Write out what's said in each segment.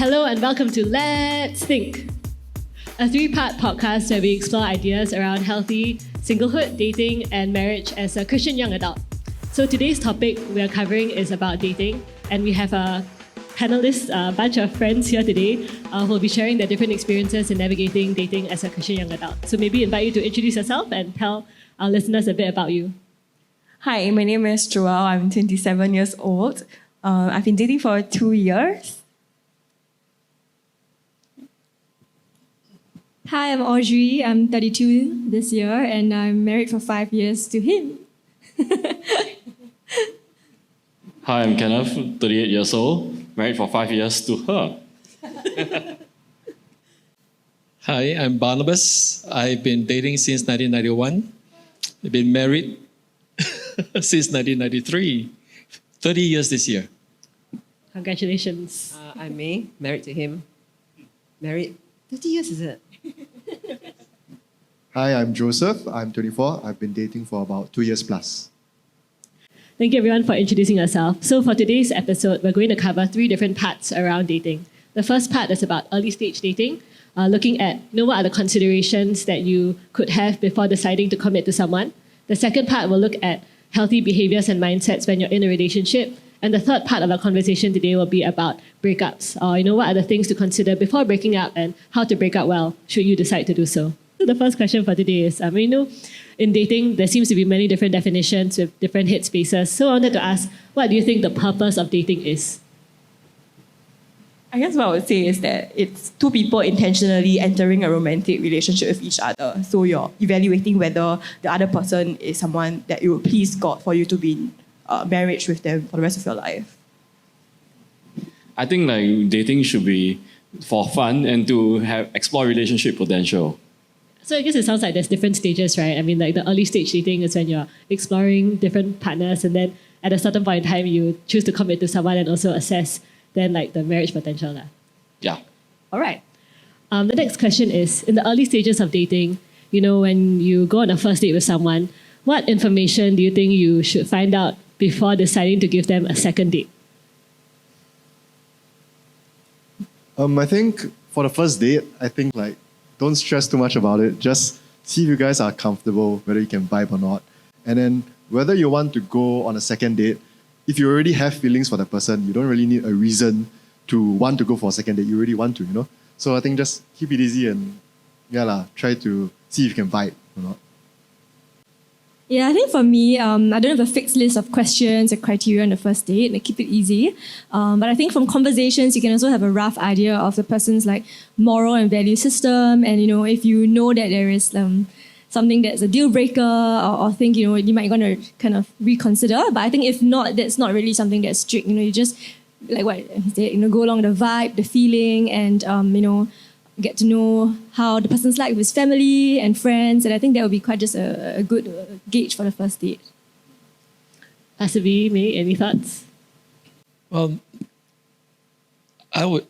Hello and welcome to Let's Think, a three-part podcast where we explore ideas around healthy singlehood, dating, and marriage as a Christian young adult. So today's topic we are covering is about dating, and we have a panelists, a bunch of friends here today who will be sharing their different experiences in navigating dating as a Christian young adult. So maybe invite you to introduce yourself and tell our listeners a bit about you. Hi, my name is Joelle. I'm 27 years old. I've been dating for 2 years. Hi, I'm Audrey. I'm 32 this year and I'm married for 5 years to him. Hi, I'm Kenneth, 38 years old, married for 5 years to her. Hi, I'm Barnabas. I've been dating since 1991. I've been married since 1993. 30 years this year. Congratulations. I'm May, married to him. Married 30 years, is it? Hi, I'm Joseph. I'm 24. I've been dating for about 2 years plus. Thank you everyone for introducing yourself. So for today's episode, we're going to cover 3 different parts around dating. The first part is about early stage dating, looking at what are the considerations that you could have before deciding to commit to someone. The second part will look at healthy behaviors and mindsets when you're in a relationship. And the third part of our conversation today will be about breakups, or what are the things to consider before breaking up and how to break up well should you decide to do so. So the first question for today is, in dating, there seems to be many different definitions with different headspaces. So I wanted to ask, what do you think the purpose of dating is? I guess what I would say is that it's two people intentionally entering a romantic relationship with each other. So you're evaluating whether the other person is someone that it would please God for you to be in marriage with them for the rest of your life. I think dating should be for fun and to explore relationship potential. So I guess it sounds like there's different stages, right? The early stage dating is when you're exploring different partners, and then at a certain point in time, you choose to commit to someone and also assess then the marriage potential. Yeah. All right. The next question is, in the early stages of dating, when you go on a first date with someone, what information do you think you should find out before deciding to give them a second date? I think for the first date, don't stress too much about it. Just see if you guys are comfortable, whether you can vibe or not. And then whether you want to go on a second date, if you already have feelings for the person, you don't really need a reason to want to go for a second date. You already want to, So I think just keep it easy and try to see if you can vibe or not. Yeah, I think for me, I don't have a fixed list of questions or criteria on the first date. I keep it easy. But I think from conversations, you can also have a rough idea of the person's moral and value system. And, if you know that there is something that's a deal breaker or think, you might want to kind of reconsider. But I think if not, that's not really something that's strict. You just, what he said, go along the vibe, the feeling, and, get to know how the person's like with his family and friends. And I think that would be quite just a good gauge for the first date. Asabi, May, any thoughts? Well, I would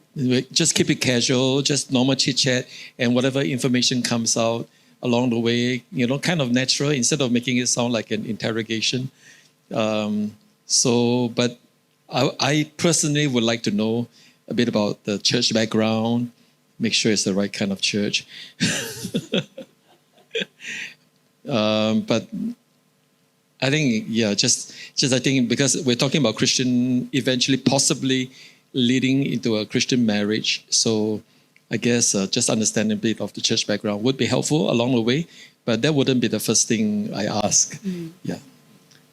just keep it casual, just normal chit-chat, and whatever information comes out along the way, kind of natural instead of making it sound like an interrogation. But I personally would like to know a bit about the church background, make sure it's the right kind of church. But I think, just I think because we're talking about Christian, eventually possibly leading into a Christian marriage. So I guess just understanding a bit of the church background would be helpful along the way, but that wouldn't be the first thing I ask. Yeah.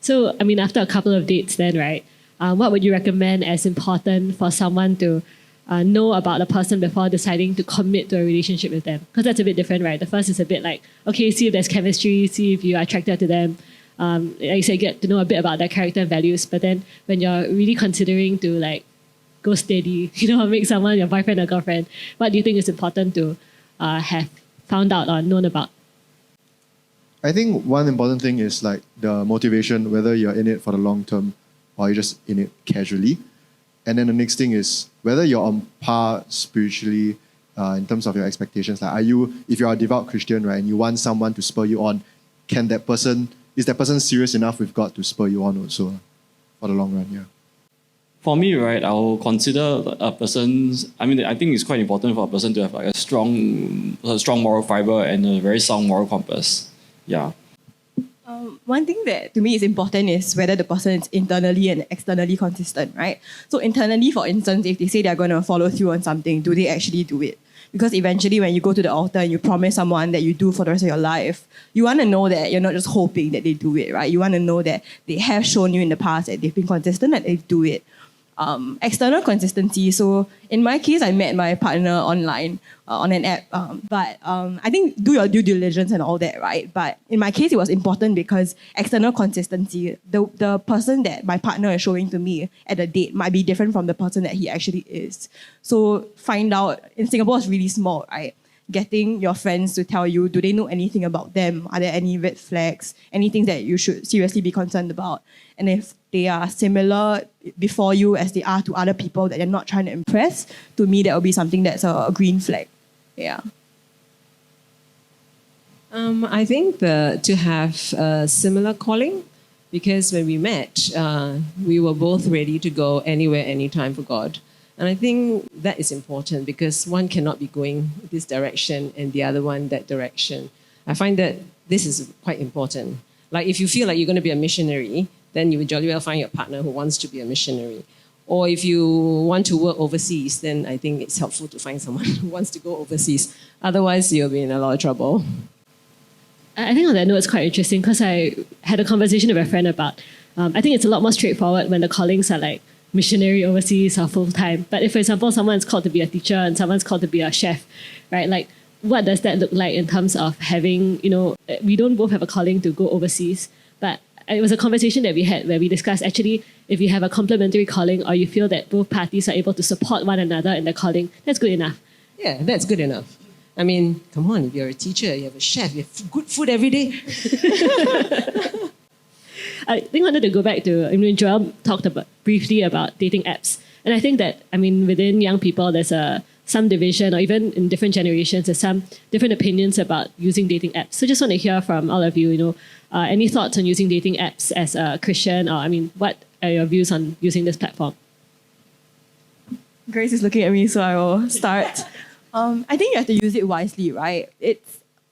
So, after a couple of dates then, right, what would you recommend as important for someone to know about a person before deciding to commit to a relationship with them? Because that's a bit different, right? The first is a bit okay, see if there's chemistry, see if you're attracted to them. Like you said, get to know a bit about their character and values. But then when you're really considering to go steady, make someone your boyfriend or girlfriend, what do you think is important to have found out or known about? I think one important thing is the motivation, whether you're in it for the long term or you're just in it casually. And then the next thing is whether you're on par spiritually in terms of your expectations. If you're a devout Christian, right, and you want someone to spur you on, is that person serious enough with God to spur you on also for the long run? Yeah. For me, right, I'll consider a person's. I mean, I think it's quite important for a person to have like a strong moral fiber and a very sound moral compass. Yeah. One thing that to me is important is whether the person is internally and externally consistent, right? So internally, for instance, if they say they're going to follow through on something, do they actually do it? Because eventually when you go to the altar and you promise someone that you do for the rest of your life, you want to know that you're not just hoping that they do it, right? You want to know that they have shown you in the past that they've been consistent, that they do it. External consistency. So in my case, I met my partner online on an app. But I think do your due diligence and all that, right? But in my case, it was important because external consistency, the person that my partner is showing to me at the date might be different from the person that he actually is. So find out, in Singapore, it's really small, right? Getting your friends to tell you, do they know anything about them? Are there any red flags? Anything that you should seriously be concerned about? And if they are similar before you as they are to other people that you're not trying to impress, to me, that will be something that's a green flag. Yeah. I think to have a similar calling, because when we met, we were both ready to go anywhere, anytime for God. And I think that is important because one cannot be going this direction and the other one that direction. I find that this is quite important. Like if you feel like you're going to be a missionary, then you will jolly well find your partner who wants to be a missionary. Or if you want to work overseas, then I think it's helpful to find someone who wants to go overseas. Otherwise, you'll be in a lot of trouble. I think on that note, it's quite interesting because I had a conversation with a friend about, I think it's a lot more straightforward when the callings are like missionary overseas or full-time. But if, for example, someone's called to be a teacher and someone's called to be a chef, right? Like, what does that look like in terms of having, we don't both have a calling to go overseas, but it was a conversation that we had where we discussed actually if you have a complementary calling or you feel that both parties are able to support one another in the calling, that's good enough. Yeah, that's good enough. I mean, come on, if you're a teacher, you have a chef, you have good food every day. I think I wanted to go back to, Joel talked briefly about dating apps. And I think that, within young people, there's some division, or even in different generations, there's some different opinions about using dating apps. So just want to hear from all of you, any thoughts on using dating apps as a Christian, or what are your views on using this platform? Grace is looking at me, so I will start. I think you have to use it wisely, right?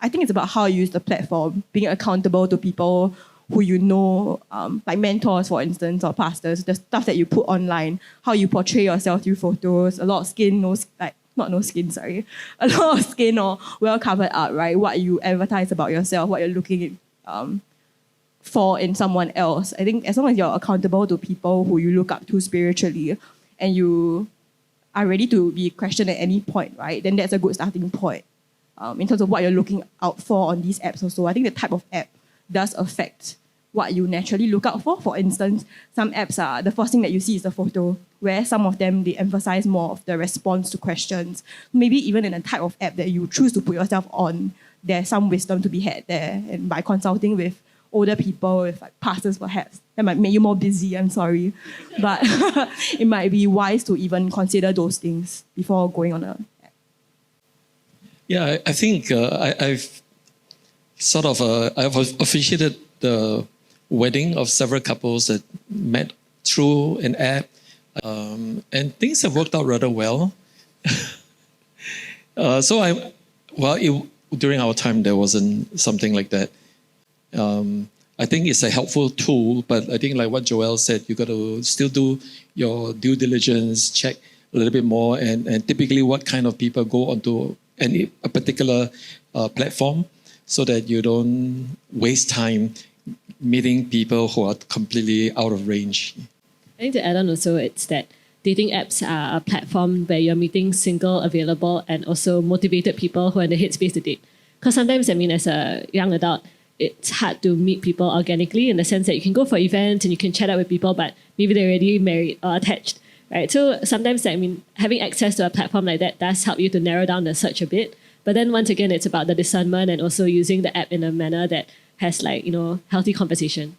I think it's about how you use the platform, being accountable to people who you know, like mentors, for instance, or pastors, the stuff that you put online, how you portray yourself through photos, a lot of skin, a lot of skin or well covered up, right? What you advertise about yourself, what you're looking for in someone else. I think as long as you're accountable to people who you look up to spiritually and you are ready to be questioned at any point, right? Then that's a good starting point in terms of what you're looking out for on these apps also. I think the type of app does affect what you naturally look out for. For instance, some apps are, the first thing that you see is the photo, where some of them, they emphasize more of the response to questions. Maybe even in a type of app that you choose to put yourself on, there's some wisdom to be had there. And by consulting with older people, with pastors perhaps, that might make you more busy, I'm sorry. But it might be wise to even consider those things before going on an app. Yeah, I think I've I've officiated the wedding of several couples that met through an app, and things have worked out rather well. During our time, there wasn't something like that. I think it's a helpful tool, but I think like what Joel said, you got to still do your due diligence, check a little bit more, and typically what kind of people go onto a particular platform, so that you don't waste time meeting people who are completely out of range. I think to add on also, it's that dating apps are a platform where you're meeting single, available, and also motivated people who are in the headspace to date. Because sometimes, as a young adult, it's hard to meet people organically in the sense that you can go for events and you can chat out with people, but maybe they're already married or attached, right? So sometimes, having access to a platform like that does help you to narrow down the search a bit. But then once again, it's about the discernment and also using the app in a manner that has healthy conversation.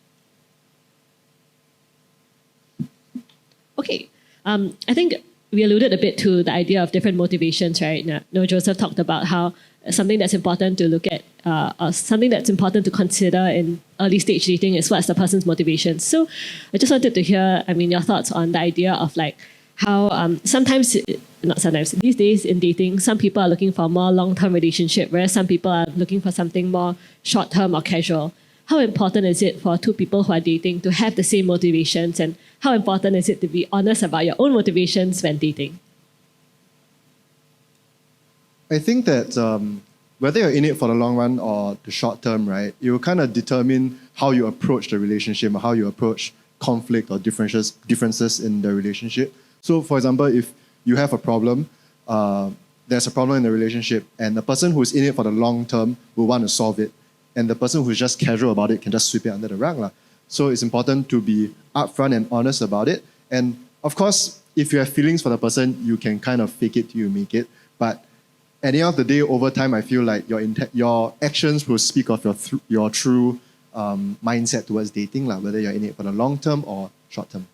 Okay. I think we alluded a bit to the idea of different motivations, right? Now, Joseph talked about how something that's important to look at, or something that's important to consider in early stage dating is what's the person's motivation. So I just wanted to hear, your thoughts on the idea of like how these days in dating, some people are looking for a more long-term relationship, whereas some people are looking for something more short-term or casual. How important is it for two people who are dating to have the same motivations, and how important is it to be honest about your own motivations when dating? I think that whether you're in it for the long run or the short term, right, it will kind of determine how you approach the relationship or how you approach conflict or differences in the relationship. So, for example, if you have a problem, there's a problem in the relationship, and the person who's in it for the long term will want to solve it, and the person who's just casual about it can just sweep it under the rug. So it's important to be upfront and honest about it. And of course, if you have feelings for the person, you can kind of fake it till you make it. But at the end of the day, over time, I feel like your actions will speak of your true mindset towards dating, whether you're in it for the long term or short term.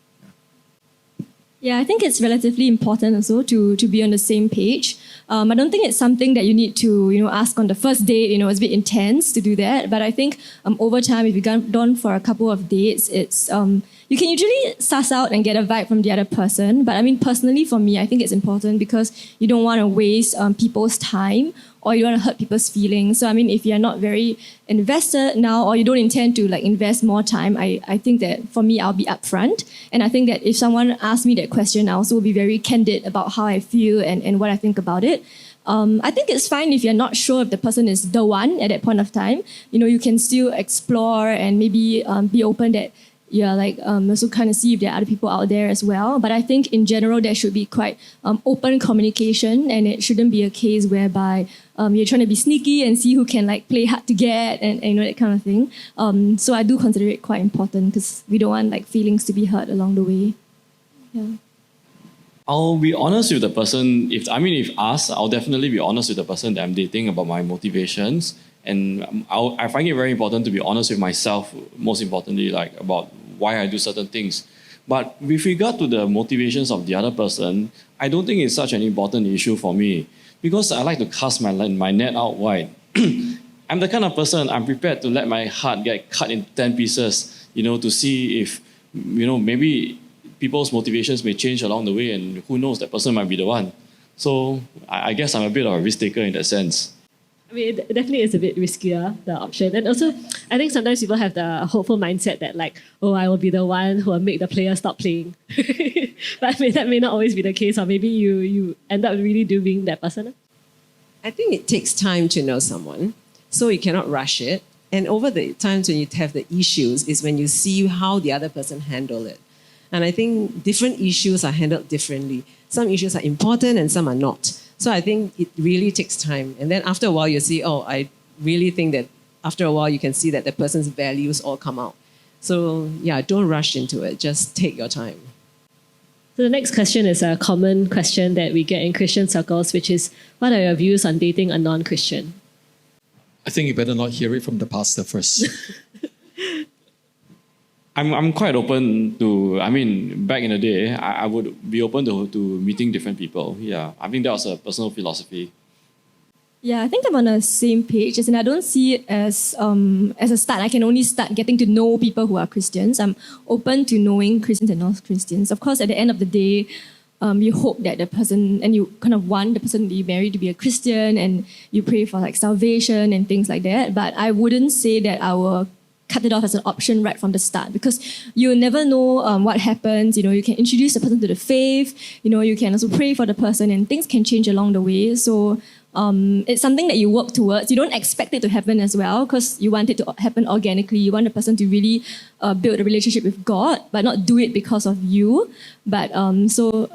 Yeah, I think it's relatively important also to be on the same page. I don't think it's something that you need to ask on the first date. It's a bit intense to do that. But I think over time, if you've gone for a couple of dates, it's you can usually suss out and get a vibe from the other person. But personally for me, I think it's important because you don't want to waste people's time, or you don't want to hurt people's feelings. So if you're not very invested now, or you don't intend to invest more time, I think that for me, I'll be upfront. And I think that if someone asks me that question, I also will be very candid about how I feel and what I think about it. I think it's fine if you're not sure if the person is the one at that point of time. You can still explore and maybe be open that also kind of see if there are other people out there as well. But I think in general, there should be quite open communication, and it shouldn't be a case whereby you're trying to be sneaky and see who can play hard to get and that kind of thing. So I do consider it quite important because we don't want feelings to be hurt along the way. Yeah. I'll be honest with the person. If asked, I'll definitely be honest with the person that I'm dating about my motivations. And I find it very important to be honest with myself, most importantly, about why I do certain things. But with regard to the motivations of the other person, I don't think it's such an important issue for me because I like to cast my net out wide. I'm the kind of person, I'm prepared to let my heart get cut in 10 pieces, to see if, maybe people's motivations may change along the way, and who knows, that person might be the one. So I guess I'm a bit of a risk taker in that sense. It definitely is a bit riskier, the option. And also, I think sometimes people have the hopeful mindset that I will be the one who will make the player stop playing. But that may not always be the case, or maybe you end up really being that person. I think it takes time to know someone, so you cannot rush it. And over the times when you have the issues is when you see how the other person handle it. And I think different issues are handled differently. Some issues are important and some are not. So I think it really takes time. And then after a while, you see, I really think that after a while, you can see that the person's values all come out. So yeah, don't rush into it. Just take your time. So the next question is a common question that we get in Christian circles, which is, what are your views on dating a non-Christian? I think you better not hear it from the pastor first. I'm quite open to, back in the day, I would be open to meeting different people. Yeah, I think that was a personal philosophy. Yeah, I think I'm on the same page. I don't see it as a start. I can only start getting to know people who are Christians. I'm open to knowing Christians and non-Christians. Of course, at the end of the day, you hope that the person, and you kind of want the person that you marry to be a Christian, and you pray for salvation and things like that. But I wouldn't say that I will cut it off as an option right from the start, because you never know what happens. You can introduce the person to the faith. You can also pray for the person, and things can change along the way. So it's something that you work towards. You don't expect it to happen as well, because you want it to happen organically. You want the person to really build a relationship with God, but not do it because of you. But so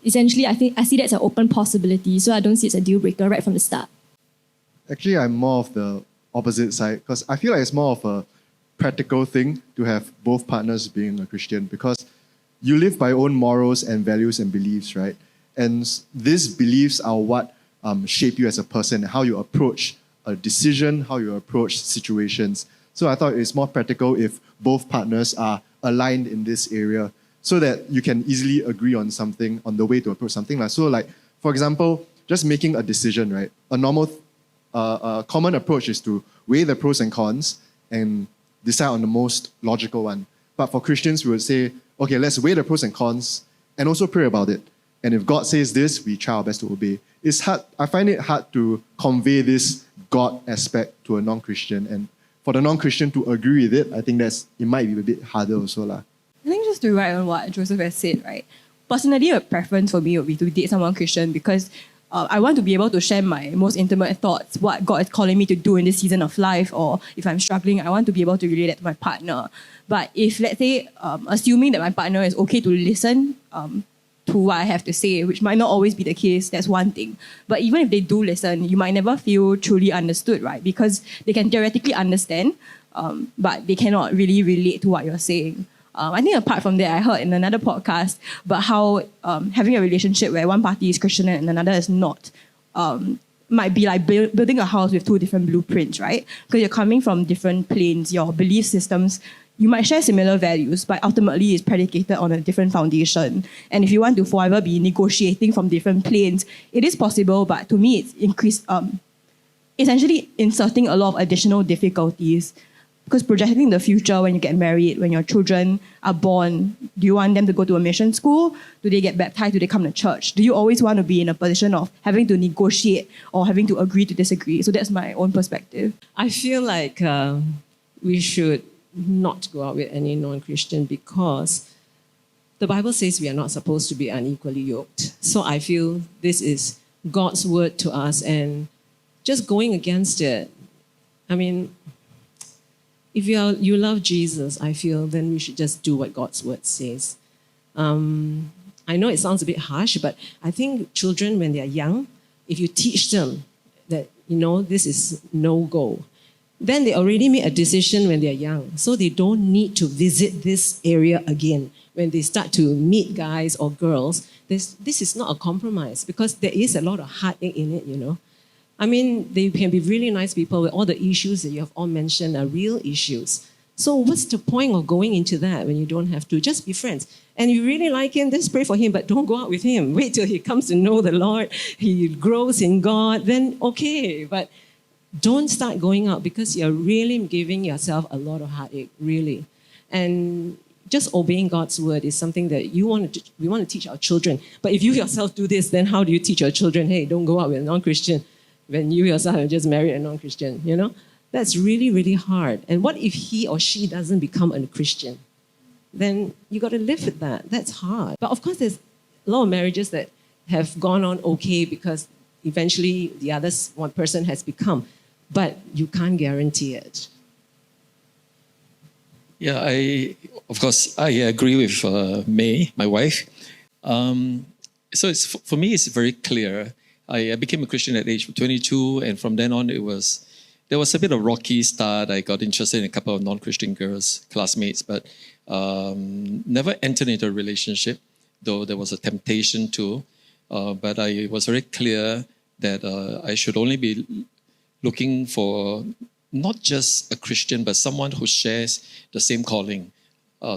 essentially, I see that as an open possibility. So I don't see it as a deal breaker right from the start. Actually, I'm more of the opposite side, because I feel like it's more of a practical thing to have both partners being a Christian, because you live by your own morals and values and beliefs, right? And these beliefs are what shape you as a person, how you approach a decision, how you approach situations. So I thought it's more practical if both partners are aligned in this area, so that you can easily agree on something, on the way to approach something. So for example, just making a decision, right? A normal a common approach is to weigh the pros and cons and decide on the most logical one. But for Christians, we would say, okay, let's weigh the pros and cons and also pray about it. And if God says this, we try our best to obey. It's hard. I find it hard to convey this God aspect to a non-Christian. And for the non-Christian to agree with it, I think it might be a bit harder also. I think just to write on what Joseph has said, right? Personally, a preference for me would be to date someone Christian because I want to be able to share my most intimate thoughts, what God is calling me to do in this season of life, or if I'm struggling, I want to be able to relate that to my partner. But if, let's say, assuming that my partner is okay to listen to what I have to say, which might not always be the case, that's one thing. But even if they do listen, you might never feel truly understood, right? Because they can theoretically understand, but they cannot really relate to what you're saying. I think apart from that, I heard in another podcast about how having a relationship where one party is Christian and another is not might be like building a house with two different blueprints, right? Because you're coming from different planes, your belief systems, you might share similar values, but ultimately it's predicated on a different foundation. And if you want to forever be negotiating from different planes, it is possible, but to me it's essentially inserting a lot of additional difficulties. Because projecting the future when you get married, when your children are born, do you want them to go to a mission school? Do they get baptized? Do they come to church? Do you always want to be in a position of having to negotiate or having to agree to disagree? So that's my own perspective. I feel like we should not go out with any non-Christian because the Bible says we are not supposed to be unequally yoked. So I feel this is God's word to us, and just going against it, I mean, if you love Jesus, I feel, then we should just do what God's word says. I know it sounds a bit harsh, but I think children, when they're young, if you teach them that, this is no-go, then they already made a decision when they're young. So they don't need to visit this area again. When they start to meet guys or girls, this is not a compromise because there is a lot of heartache in it, I mean, they can be really nice people with all the issues that you have all mentioned are real issues. So what's the point of going into that when you don't have to? Just be friends. And you really like him, just pray for him, but don't go out with him. Wait till he comes to know the Lord, he grows in God, then okay. But don't start going out because you're really giving yourself a lot of heartache, really. And just obeying God's word is something that we want to teach our children. But if you yourself do this, then how do you teach your children, hey, don't go out with a non-Christian when you yourself have just married a non-Christian, That's really, really hard. And what if he or she doesn't become a Christian? Then you got to live with that. That's hard. But of course, there's a lot of marriages that have gone on okay because eventually the one person has become. But you can't guarantee it. Yeah, I agree with May, my wife. So for me, it's very clear. I became a Christian at age 22, and from then on, there was a bit of rocky start. I got interested in a couple of non-Christian girls, classmates, but never entered into a relationship, though there was a temptation to. But I was very clear that I should only be looking for not just a Christian, but someone who shares the same calling,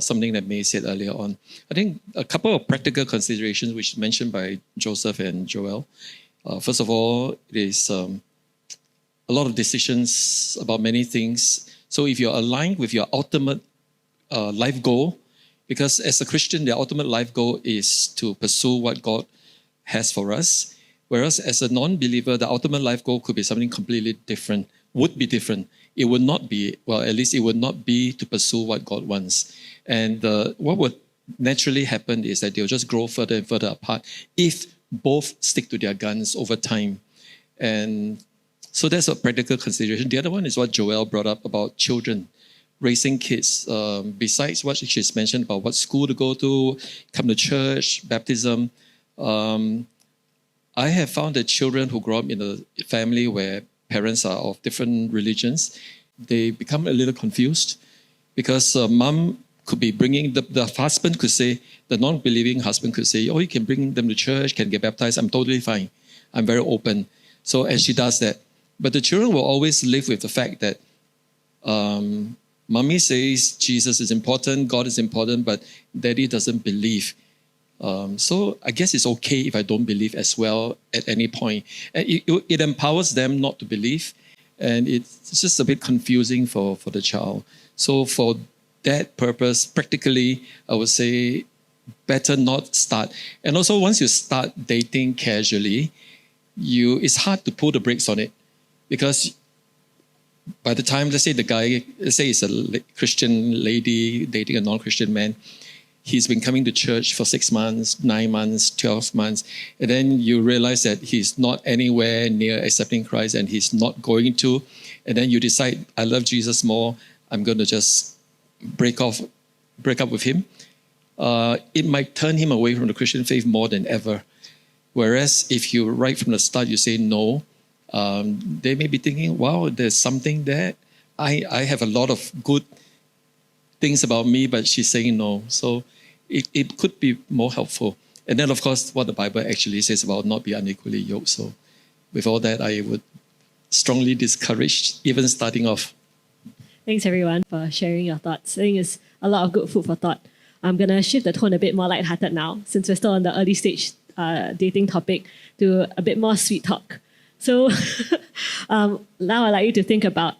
something that May said earlier on. I think a couple of practical considerations, which mentioned by Joseph and Joel. First of all, it is a lot of decisions about many things. So if you're aligned with your ultimate life goal, because as a Christian, the ultimate life goal is to pursue what God has for us. Whereas as a non-believer, the ultimate life goal could be something completely different, would be different. It would not be, at least it would not be to pursue what God wants. And what would naturally happen is that they'll just grow further and further apart if both stick to their guns over time. And so that's a practical consideration. The other one is what Joelle brought up about children, raising kids. Besides what she's mentioned about what school to go to, come to church, baptism, I have found that children who grow up in a family where parents are of different religions, they become a little confused because mom could be bringing, the husband could say, the non-believing husband could say, you can bring them to church, can get baptized, I'm totally fine. I'm very open. So, and she does that. But the children will always live with the fact that mommy says Jesus is important, God is important, but daddy doesn't believe. So I guess it's okay if I don't believe as well at any point. And it empowers them not to believe, and it's just a bit confusing for the child. So for that purpose, practically, I would say better not start. And also, once you start dating casually, it's hard to pull the brakes on it, because by the time, let's say the guy, let's say it's a Christian lady dating a non-Christian man, he's been coming to church for 6 months, 9 months, 12 months, and then you realize that he's not anywhere near accepting Christ, and he's not going to, and then you decide, I love Jesus more, I'm going to just break up with him. It might turn him away from the Christian faith more than ever. Whereas if you right from the start you say no, they may be thinking, wow, there's something there. I have a lot of good things about me, but she's saying no. So it could be more helpful. And then, of course, what the Bible actually says about not be unequally yoked. So with all that, I would strongly discourage even starting off. Thanks, everyone, for sharing your thoughts. I think it's a lot of good food for thought. I'm going to shift the tone a bit more lighthearted now, since we're still on the early stage dating topic, to a bit more sweet talk. So now I'd like you to think about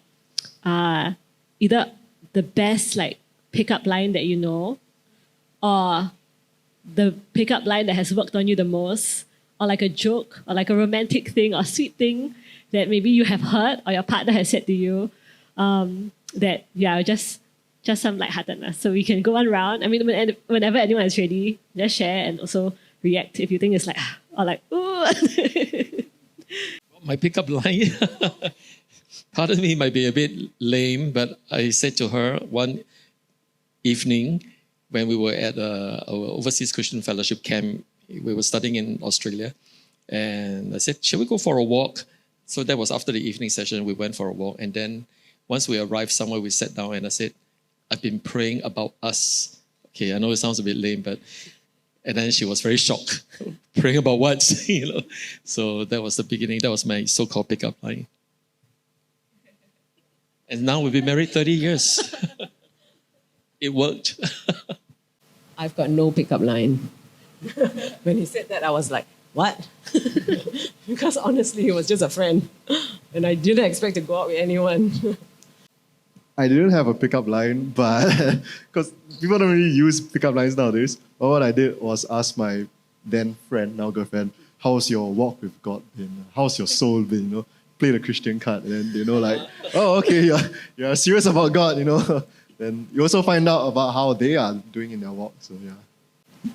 either the best pickup line that you know, or the pickup line that has worked on you the most, or like a joke, or like a romantic thing or sweet thing that maybe you have heard or your partner has said to you, just some lightheartedness. So we can go one round. I mean, whenever anyone is ready, just share and also react if you think it's ooh. My pickup line, pardon me, might be a bit lame, but I said to her one evening when we were at our overseas Christian fellowship camp, we were studying in Australia, and I said, shall we go for a walk? So that was after the evening session, we went for a walk, and then once we arrived somewhere, we sat down and I said, I've been praying about us. Okay, I know it sounds a bit lame, but... And then she was very shocked. Praying about what? So that was the beginning. That was my so-called pickup line. And now we've been married 30 years. It worked. I've got no pickup line. When he said that, I was like, what? Because honestly, he was just a friend. And I didn't expect to go out with anyone. I didn't have a pickup line, but because people don't really use pickup lines nowadays. But what I did was ask my then friend, now girlfriend, how's your walk with God been? How's your soul been? Play the Christian card, and then oh, okay, you're serious about God, Then you also find out about how they are doing in their walk. So yeah.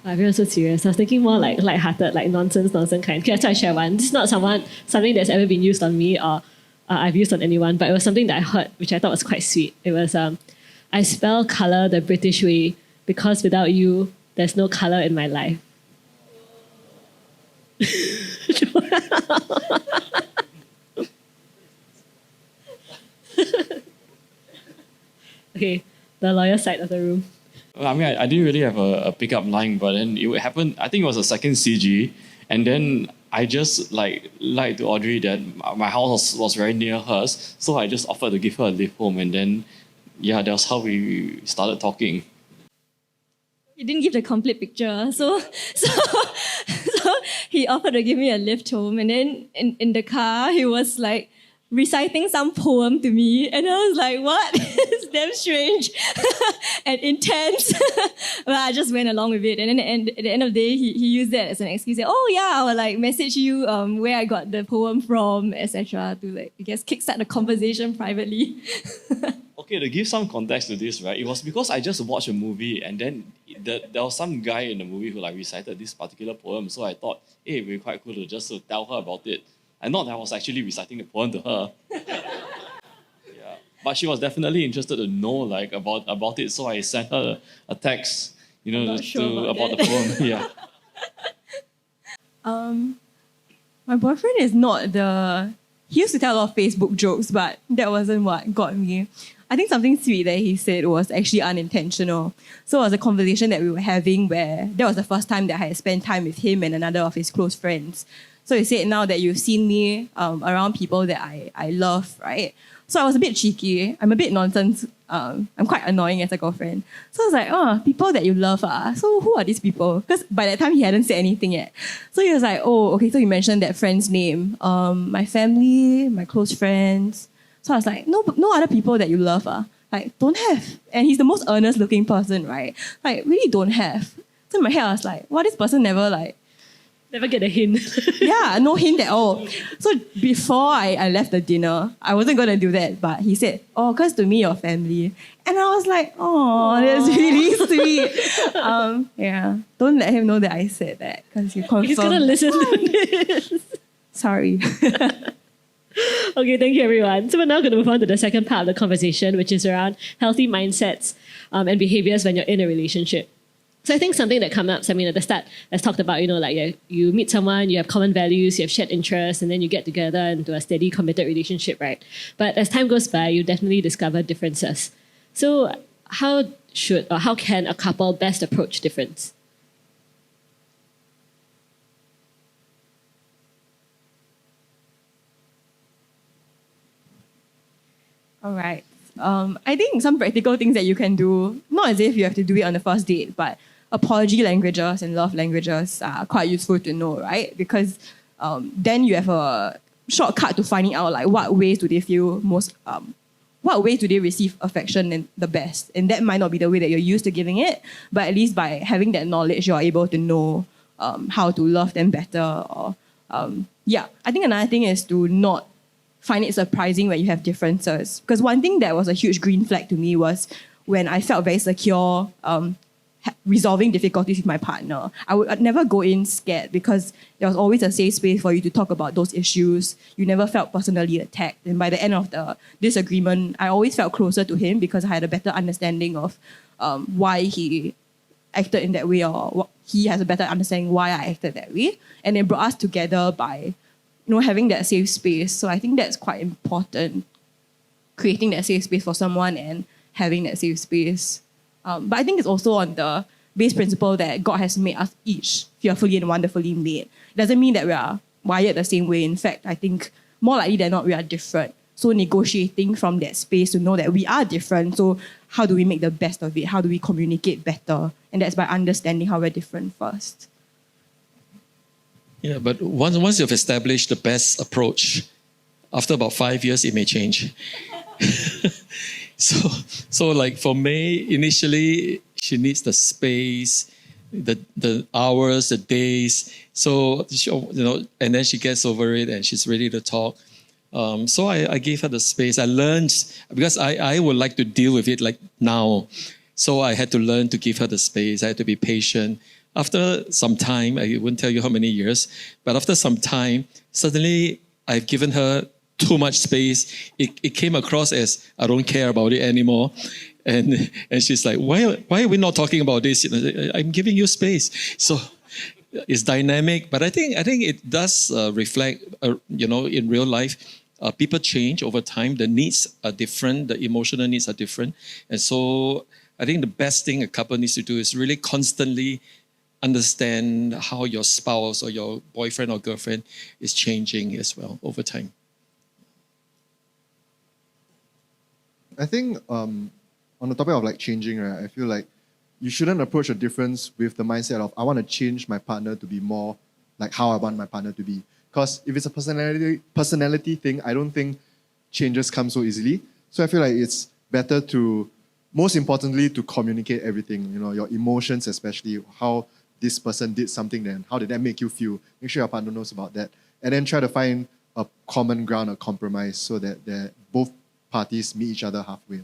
Everyone's so serious. I was thinking more lighthearted, nonsense kind. Okay, so I share one. This is not something that's ever been used on me or I've used on anyone, but it was something that I heard, which I thought was quite sweet. It was, I spell colour the British way because without you, there's no colour in my life. Okay, the lawyer side of the room. I mean, I didn't really have a pickup line, but then it happened, I think it was a second CG, and then I just lied to Audrey that my house was very near hers, so I just offered to give her a lift home, and then, that was how we started talking. He didn't give the complete picture, so he offered to give me a lift home, and then in the car he was reciting some poem to me, and I was like, what? It's damn strange and intense. But I just went along with it, and then at the end of the day, he used that as an excuse. Oh yeah, I will message you where I got the poem from, etc. to I guess kickstart the conversation privately. Okay, to give some context to this, right? It was because I just watched a movie, and then there was some guy in the movie who recited this particular poem. So I thought, hey, it'd be quite cool to just tell her about it. And not that I was actually reciting the poem to her. Yeah, but she was definitely interested to know about it. So I sent her a text, about the poem. Yeah. My boyfriend is not he used to tell a lot of Facebook jokes, but that wasn't what got me. I think something sweet that he said was actually unintentional. So it was a conversation that we were having where that was the first time that I had spent time with him and another of his close friends. So you said now that you've seen me around people that I love, right? So I was a bit cheeky. I'm a bit nonsense. I'm quite annoying as a girlfriend. So I was like, oh, people that you love. So who are these people? Because by that time, he hadn't said anything yet. So he was like, oh, okay, so you mentioned that friend's name. My family, my close friends. So I was like, no other people that you love. Like, don't have. And he's the most earnest looking person, right? Like, really don't have. So in my head, I was like, well, this person Never get a hint. yeah, no hint at all. So before I left the dinner, I wasn't going to do that, but he said, oh, because to me, you're family. And I was like, oh, that's really sweet. Yeah, don't let him know that I said that, because you confirmed. He's going to listen to this. Sorry. Okay, thank you, everyone. So we're now going to move on to the second part of the conversation, which is around healthy mindsets and behaviors when you're in a relationship. So I think something that comes up, I mean, at the start, let's talk about, like you meet someone, you have common values, you have shared interests, and then you get together into a steady, committed relationship, right? But as time goes by, you definitely discover differences. So how can a couple best approach difference? All right. I think some practical things that you can do, not as if you have to do it on the first date, but apology languages and love languages are quite useful to know, right? Because then you have a shortcut to finding out like what ways do they feel most, what ways do they receive affection and the best. And that might not be the way that you're used to giving it, but at least by having that knowledge, you're able to know how to love them better. Or I think another thing is to not find it surprising when you have differences. Because one thing that was a huge green flag to me was when I felt very secure resolving difficulties with my partner. I'd never go in scared because there was always a safe space for you to talk about those issues. You never felt personally attacked. And by the end of the disagreement, I always felt closer to him because I had a better understanding of why he acted in that way, or he has a better understanding why I acted that way. And it brought us together by having that safe space. So I think that's quite important, creating that safe space for someone and having that safe space. But I think it's also on the base principle that God has made us each fearfully and wonderfully made. It doesn't mean that we are wired the same way. In fact, I think more likely than not, we are different. So negotiating from that space to know that we are different. So how do we make the best of it? How do we communicate better? And that's by understanding how we're different first. Yeah, but once you've established the best approach, after about 5 years, it may change. So like for May, initially, she needs the space, the hours, the days. So, and then she gets over it and she's ready to talk. So I gave her the space. I learned, because I would like to deal with it like now. So I had to learn to give her the space. I had to be patient. After some time, I wouldn't tell you how many years, but after some time, suddenly I've given her too much space. It came across as I don't care about it anymore. And she's like, why are we not talking about this? I'm giving you space. So it's dynamic, but I think it does reflect, in real life, people change over time. The needs are different. The emotional needs are different. And so I think the best thing a couple needs to do is really constantly understand how your spouse or your boyfriend or girlfriend is changing as well over time. I think on the topic of like changing, right, I feel like you shouldn't approach a difference with the mindset of I want to change my partner to be more like how I want my partner to be. Because if it's a personality thing, I don't think changes come so easily. So I feel like it's better to, most importantly, to communicate everything, your emotions, especially how this person did something, then how did that make you feel? Make sure your partner knows about that. And then try to find a common ground, a compromise, so that both parties meet each other halfway.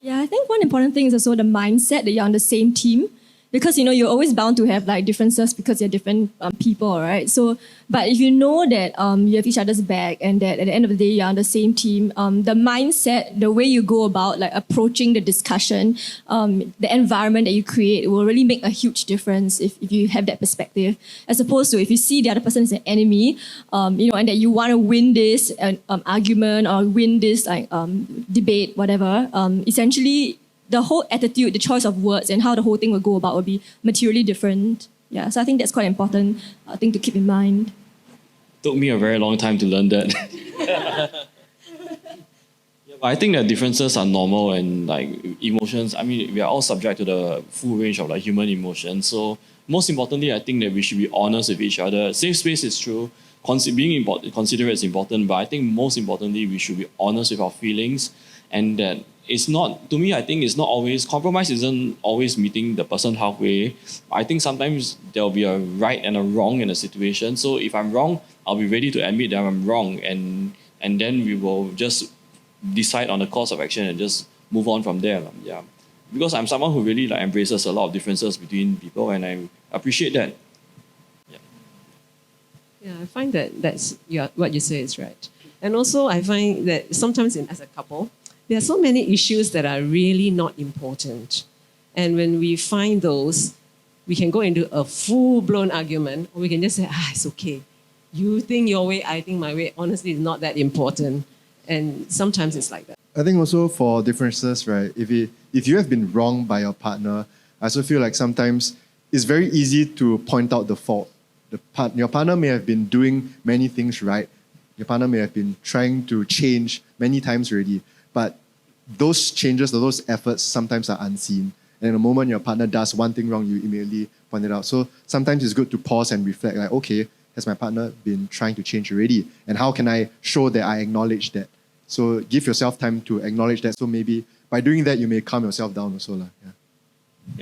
Yeah, I think one important thing is also the mindset that you're on the same team. Because, you're always bound to have like differences because you're different people, right? So, but if you know that you have each other's back and that at the end of the day, you're on the same team, the mindset, the way you go about like approaching the discussion, the environment that you create will really make a huge difference if you have that perspective. As opposed to if you see the other person as an enemy, and that you want to win this argument or win this debate, whatever, essentially, the whole attitude, the choice of words, and how the whole thing will go about will be materially different. Yeah, so I think that's quite an important thing to keep in mind. Took me a very long time to learn that. Yeah, but I think that differences are normal and like emotions. I mean, we are all subject to the full range of like human emotions. So most importantly, I think that we should be honest with each other. Safe space is true. Being considerate is important, but I think most importantly, we should be honest with our feelings, and that it's not, to me, I think it's not always, compromise isn't always meeting the person halfway. I think sometimes there'll be a right and a wrong in a situation. So if I'm wrong, I'll be ready to admit that I'm wrong, and then we will just decide on the course of action and just move on from there. Yeah, because I'm someone who really like embraces a lot of differences between people, and I appreciate that. Yeah, I find that what you say is right. And also, I find that sometimes as a couple, there are so many issues that are really not important. And when we find those, we can go into a full-blown argument, or we can just say, it's okay. You think your way, I think my way. Honestly, it's not that important. And sometimes it's like that. I think also for differences, right? If you have been wronged by your partner, I also feel like sometimes it's very easy to point out the fault. Your partner may have been doing many things right. Your partner may have been trying to change many times already, but those changes or those efforts sometimes are unseen. And in the moment your partner does one thing wrong, you immediately point it out. So sometimes it's good to pause and reflect, like, okay, has my partner been trying to change already? And how can I show that I acknowledge that? So give yourself time to acknowledge that. So maybe by doing that, you may calm yourself down also. Yeah.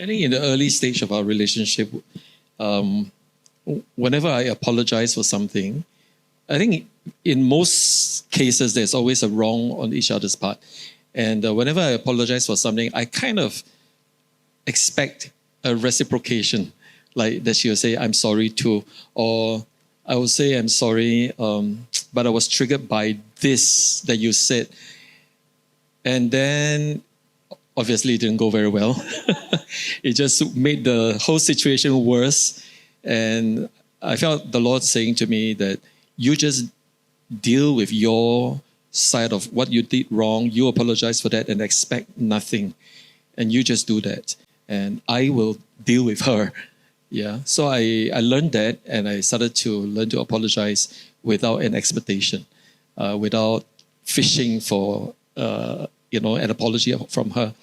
I think in the early stage of our relationship, whenever I apologize for something, I think in most cases, there's always a wrong on each other's part. And whenever I apologize for something, I kind of expect a reciprocation, like that she will say, I'm sorry too. Or I will say, I'm sorry, but I was triggered by this that you said. And then, obviously, it didn't go very well. It just made the whole situation worse. And I felt the Lord saying to me that you just deal with your side of what you did wrong. You apologize for that and expect nothing. And you just do that. And I will deal with her. Yeah. So I learned that, and I started to learn to apologize without an expectation, without fishing for an apology from her.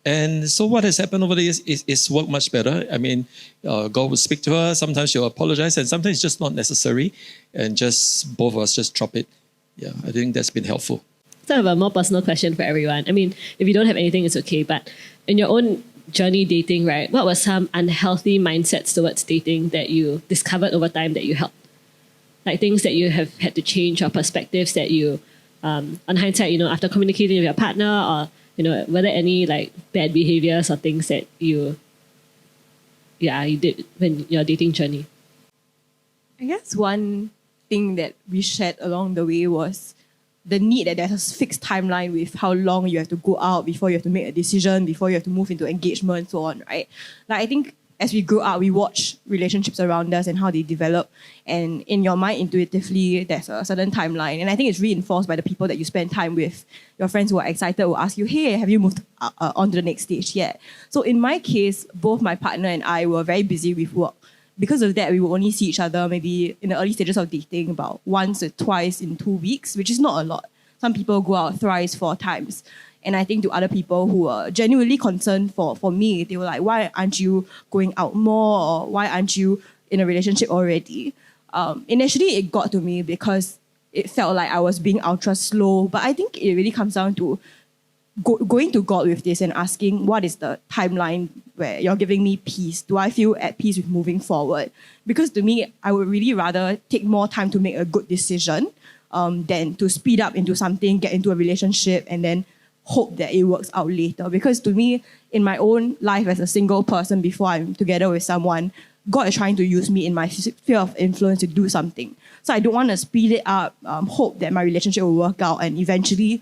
And so what has happened over the years is worked much better. I mean, God will speak to her. Sometimes she'll apologize, and sometimes it's just not necessary. And just both of us just drop it. Yeah, I think that's been helpful. Sort of a more personal question for everyone. I mean, if you don't have anything, it's okay. But in your own journey dating, right, what were some unhealthy mindsets towards dating that you discovered over time that you helped? Like things that you have had to change, or perspectives that you, on hindsight, after communicating with your partner, or were there any like bad behaviors or things that you did when your dating journey? I guess one thing that we shared along the way was the need that there's a fixed timeline with how long you have to go out before you have to make a decision, before you have to move into engagement, and so on, right? Like, I think as we grow up, we watch relationships around us and how they develop. And in your mind, intuitively, there's a certain timeline. And I think it's reinforced by the people that you spend time with. Your friends who are excited will ask you, hey, have you moved on to the next stage yet? So in my case, both my partner and I were very busy with work. Because of that, we would only see each other maybe in the early stages of dating about once or twice in 2 weeks, which is not a lot. Some people go out thrice, 4 times. And I think to other people who are genuinely concerned for me, they were like, why aren't you going out more? Or why aren't you in a relationship already? Initially, it got to me because it felt like I was being ultra slow. But I think it really comes down to going to God with this and asking, what is the timeline where you're giving me peace? Do I feel at peace with moving forward? Because to me, I would really rather take more time to make a good decision than to speed up into something, get into a relationship, and then hope that it works out later. Because to me, in my own life as a single person before I'm together with someone, God is trying to use me in my sphere of influence to do something. So I don't want to speed it up, hope that my relationship will work out, and eventually,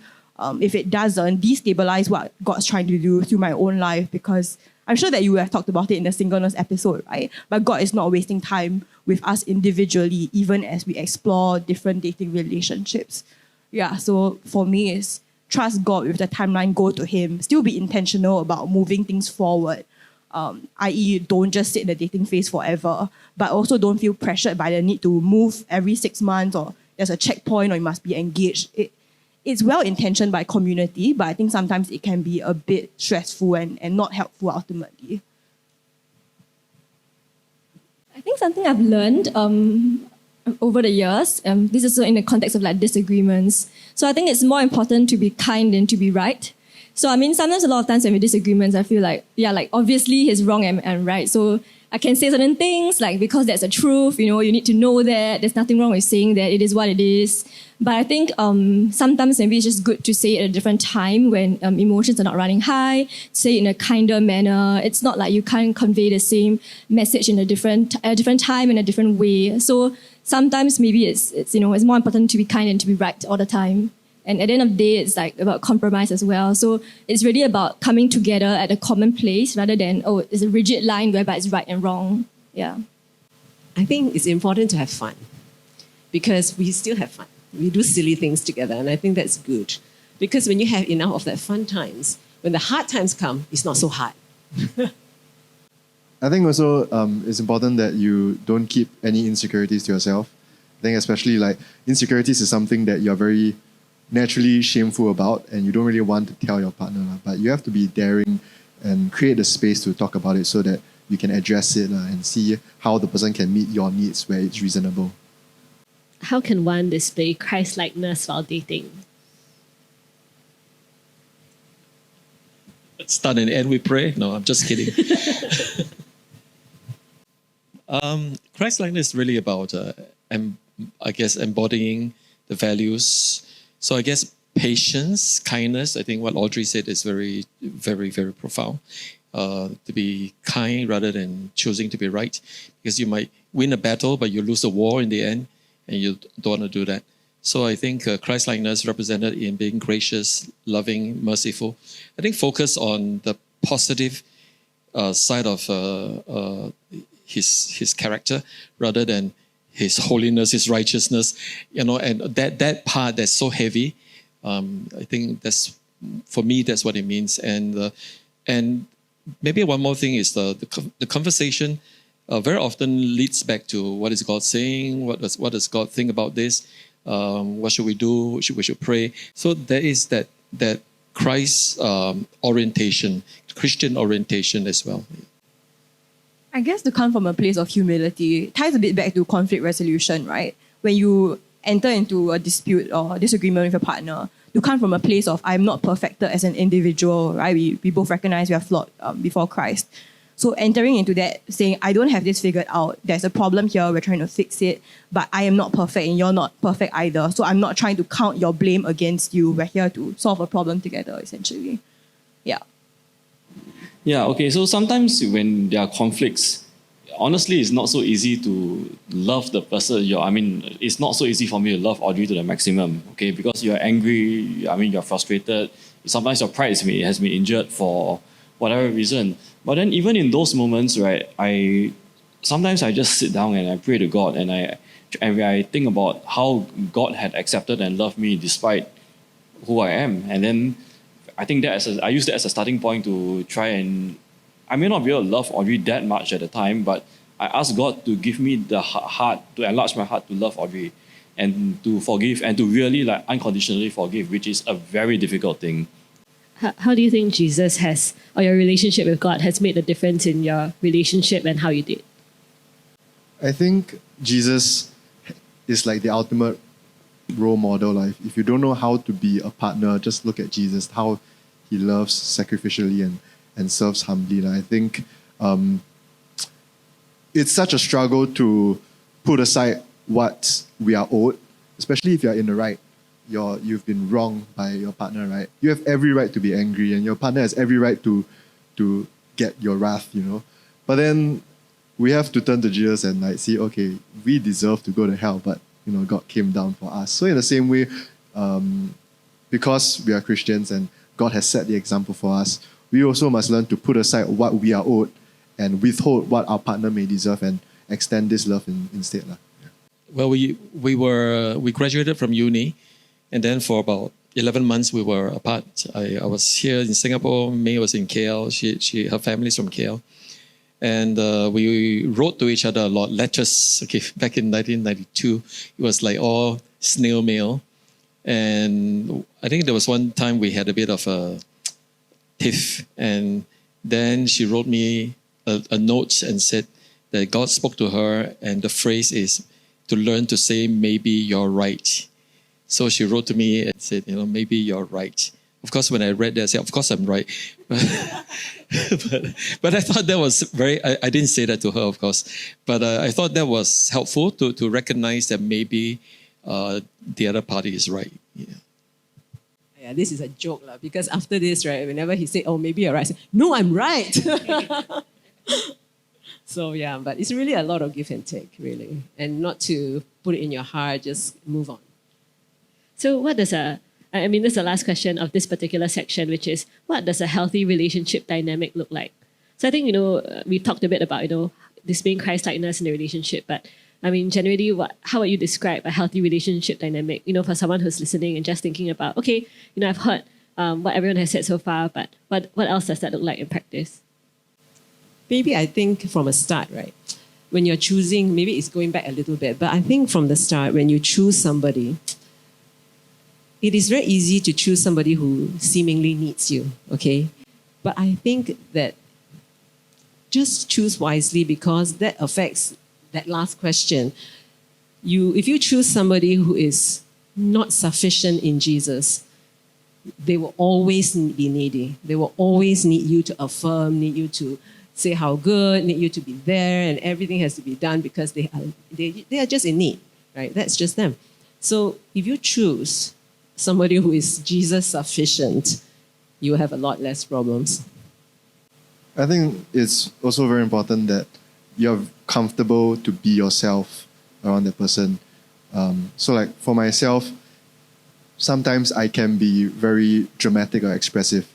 if it doesn't, destabilize what God's trying to do through my own life. Because I'm sure that you have talked about it in the singleness episode, right? But God is not wasting time with us individually, even as we explore different dating relationships. Yeah, so for me, it's trust God with the timeline, go to Him, still be intentional about moving things forward. i.e. don't just sit in the dating phase forever, but also don't feel pressured by the need to move every 6 months or there's a checkpoint or you must be engaged. It's well-intentioned by community, but I think sometimes it can be a bit stressful and not helpful ultimately. I think something I've learned over the years, this is also in the context of like disagreements. So I think it's more important to be kind than to be right. So I mean, sometimes a lot of times when we disagreements, I feel like, yeah, like obviously he's wrong and I'm right. So I can say certain things like because that's the truth, you know, you need to know that. There's nothing wrong with saying that. It is what it is. But I think sometimes maybe it's just good to say it at a different time when emotions are not running high, say it in a kinder manner. It's not like you can't convey the same message in a different time in a different way. So sometimes maybe it's more important to be kind than to be right all the time. And at the end of the day, it's like about compromise as well. So it's really about coming together at a common place rather than, it's a rigid line whereby it's right and wrong. Yeah. I think it's important to have fun because we still have fun. We do silly things together, and I think that's good. Because when you have enough of that fun times, when the hard times come, it's not so hard. I think also it's important that you don't keep any insecurities to yourself. I think especially like insecurities is something that you're very naturally shameful about and you don't really want to tell your partner. But you have to be daring and create the space to talk about it so that you can address it and see how the person can meet your needs where it's reasonable. How can one display Christ-likeness while dating? Start and end with prayer? No, I'm just kidding. Christ-likeness is really about, I guess, embodying the values. So I guess patience, kindness, I think what Audrey said is very, very, very profound. To be kind rather than choosing to be right. Because you might win a battle, but you lose the war in the end, and you don't want to do that. So I think Christ-likeness represented in being gracious, loving, merciful. I think focus on the positive side of his character rather than his holiness, his righteousness, and that part that's so heavy. I think that's, for me, that's what it means. And maybe one more thing is the conversation very often leads back to what is God saying, what does God think about this, what should we do, we should pray. So there is that Christ orientation, Christian orientation as well. I guess to come from a place of humility ties a bit back to conflict resolution, right? When you enter into a dispute or disagreement with a partner, you come from a place of I'm not perfected as an individual, right? We both recognize we are flawed before Christ. So entering into that, saying, I don't have this figured out. There's a problem here. We're trying to fix it. But I am not perfect and you're not perfect either. So I'm not trying to count your blame against you. We're here to solve a problem together, essentially. Yeah. Yeah, okay. So sometimes when there are conflicts, honestly, it's not so easy to love the person. It's not so easy for me to love Audrey to the maximum, okay? Because you're angry, you're frustrated. Sometimes your pride has been injured for whatever reason. But then even in those moments, right, sometimes I just sit down and I pray to God and I think about how God had accepted and loved me despite who I am. And then I think I use that as a starting point to try and, I may not be able to love Audrey that much at the time, but I ask God to give me the heart, to enlarge my heart to love Audrey and to forgive and to really unconditionally forgive, which is a very difficult thing. How do you think Jesus or your relationship with God has made a difference in your relationship and how you date? I think Jesus is like the ultimate role model. If you don't know how to be a partner, just look at Jesus, how he loves sacrificially and serves humbly. I think it's such a struggle to put aside what we are owed, especially if you're in the right. You've been wronged by your partner, right? You have every right to be angry, and your partner has every right to get your wrath, But then we have to turn to Jesus and see, okay, we deserve to go to hell, but God came down for us. So in the same way, because we are Christians and God has set the example for us, we also must learn to put aside what we are owed and withhold what our partner may deserve and extend this love instead. Well, we graduated from uni, and then for about 11 months we were apart. I was here in Singapore. May was in KL. Her family's from KL. And we wrote to each other a lot, letters. Okay, back in 1992, it was like all snail mail. And I think there was one time we had a bit of a tiff, and then she wrote me a note and said that God spoke to her, and the phrase is to learn to say, maybe you're right. So she wrote to me and said, maybe you're right. Of course, when I read that, I said, of course I'm right. but I thought that was I didn't say that to her, of course. But I thought that was helpful to recognize that maybe the other party is right. Yeah, this is a joke, because after this, right, whenever he said, oh, maybe you're right, I say, no, I'm right. So, yeah, but it's really a lot of give and take, really. And not to put it in your heart, just move on. So what does this is the last question of this particular section, which is, what does a healthy relationship dynamic look like? So I think, we talked a bit about, displaying Christ-likeness in the relationship, but generally, how would you describe a healthy relationship dynamic, for someone who's listening and just thinking about, okay, I've heard what everyone has said so far, but what else does that look like in practice? Maybe I think from a start, right? When you're choosing, maybe it's going back a little bit, but I think from the start, when you choose somebody, it is very easy to choose somebody who seemingly needs you, okay? But I think that just choose wisely, because that affects that last question. If you choose somebody who is not sufficient in Jesus, they will always be needy. They will always need you to affirm, need you to say how good, need you to be there, and everything has to be done because they are just in need, right? That's just them. So if you choose somebody who is Jesus sufficient, you will have a lot less problems. I think it's also very important that you're comfortable to be yourself around that person. So like for myself, sometimes I can be very dramatic or expressive,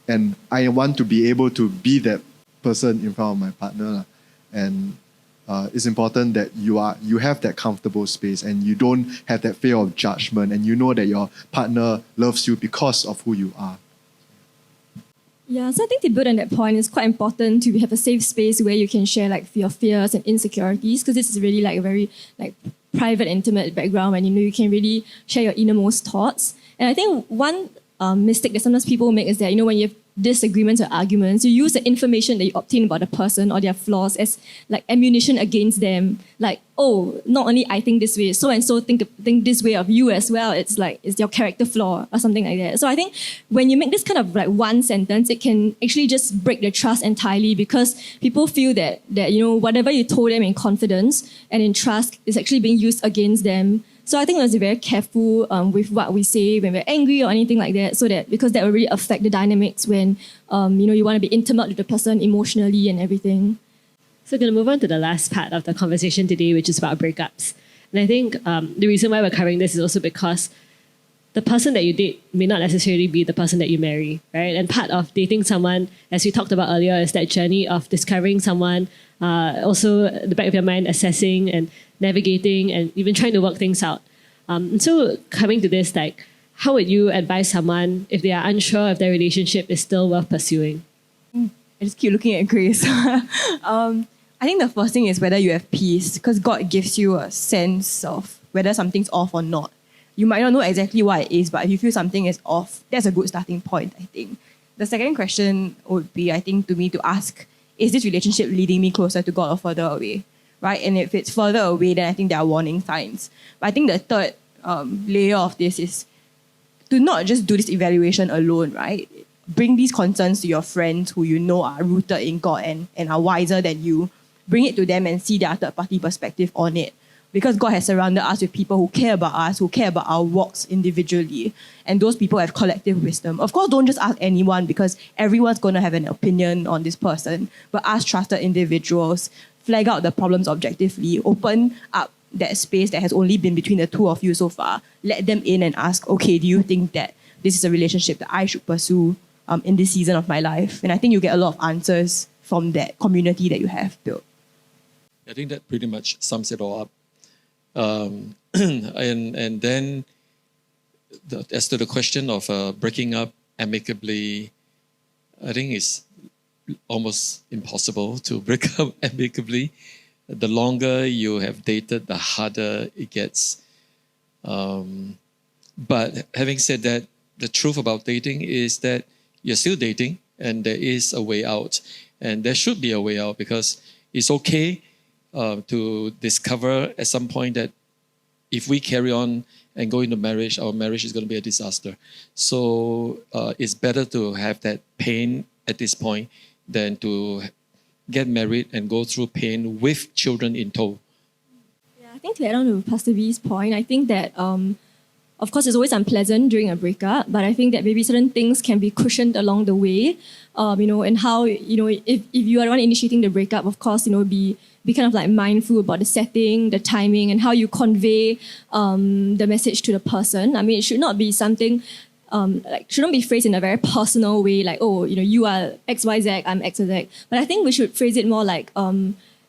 and I want to be able to be that person in front of my partner. And it's important that you have that comfortable space and you don't have that fear of judgment, and you know that your partner loves you because of who you are. Yeah, so I think to build on that point, it's quite important to have a safe space where you can share your fears and insecurities, because this is really a very private, intimate background, and you can really share your innermost thoughts. And I think one mistake that sometimes people make is that when you have disagreements or arguments, you use the information that you obtain about the person or their flaws as ammunition against them. Oh, not only I think this way, so and so think this way of you as well. It's your character flaw or something like that. So I think when you make this kind of one sentence, it can actually just break the trust entirely, because people feel that whatever you told them in confidence and in trust is actually being used against them. So I think we must be very careful with what we say when we're angry or anything like that, because that will really affect the dynamics when you want to be intimate with the person emotionally and everything. So we're going to move on to the last part of the conversation today, which is about breakups. And I think the reason why we're covering this is also because the person that you date may not necessarily be the person that you marry, right? And part of dating someone, as we talked about earlier, is that journey of discovering someone, also at the back of your mind, assessing and navigating and even trying to work things out. And so coming to this, how would you advise someone if they are unsure if their relationship is still worth pursuing? I just keep looking at Grace. I think the first thing is whether you have peace, because God gives you a sense of whether something's off or not. You might not know exactly what it is, but if you feel something is off, that's a good starting point, I think. The second question would be, I think, to me to ask, is this relationship leading me closer to God or further away? Right? And if it's further away, then I think there are warning signs. But I think the third layer of this is to not just do this evaluation alone, right? Bring these concerns to your friends who you know are rooted in God and are wiser than you. Bring it to them and see their third-party perspective on it. Because God has surrounded us with people who care about us, who care about our walks individually. And those people have collective wisdom. Of course, don't just ask anyone, because everyone's going to have an opinion on this person. But ask trusted individuals, flag out the problems objectively, open up that space that has only been between the two of you so far. Let them in and ask, okay, do you think that this is a relationship that I should pursue in this season of my life? And I think you get a lot of answers from that community that you have built. I think that pretty much sums it all up. And then as to the question of breaking up amicably, I think it's almost impossible to break up amicably. The longer you have dated, the harder it gets. But having said that, the truth about dating is that you're still dating and there is a way out. And there should be a way out because it's okay to discover at some point that if we carry on and go into marriage, our marriage is going to be a disaster. So it's better to have that pain at this point than to get married and go through pain with children in tow. Yeah, I think to add on to Pastor V's point, I think that of course it's always unpleasant during a breakup, but I think that maybe certain things can be cushioned along the way. And how, if you are the one initiating the breakup, of course, be kind of like mindful about the setting, the timing, and how you convey the message to the person. I mean, it should not be something shouldn't be phrased in a very personal way, like, oh, you are XYZ, I'm XYZ. But I think we should phrase it more like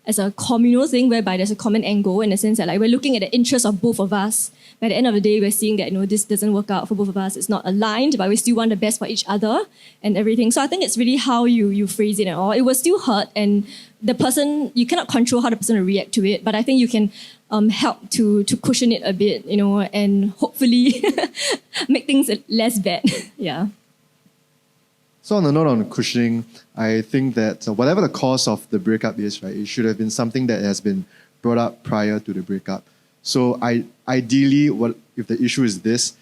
as a communal thing whereby there's a common end goal in the sense that like we're looking at the interests of both of us. By the end of the day, we're seeing that this doesn't work out for both of us. It's not aligned, but we still want the best for each other and everything. So I think it's really how you phrase it and all. It will still hurt, and the person, you cannot control how the person will react to it. But I think you can help to cushion it a bit, and hopefully make things less bad. Yeah. So on the note on cushioning, I think that whatever the cause of the breakup is, right, it should have been something that has been brought up prior to the breakup. So ideally, if the issue is this,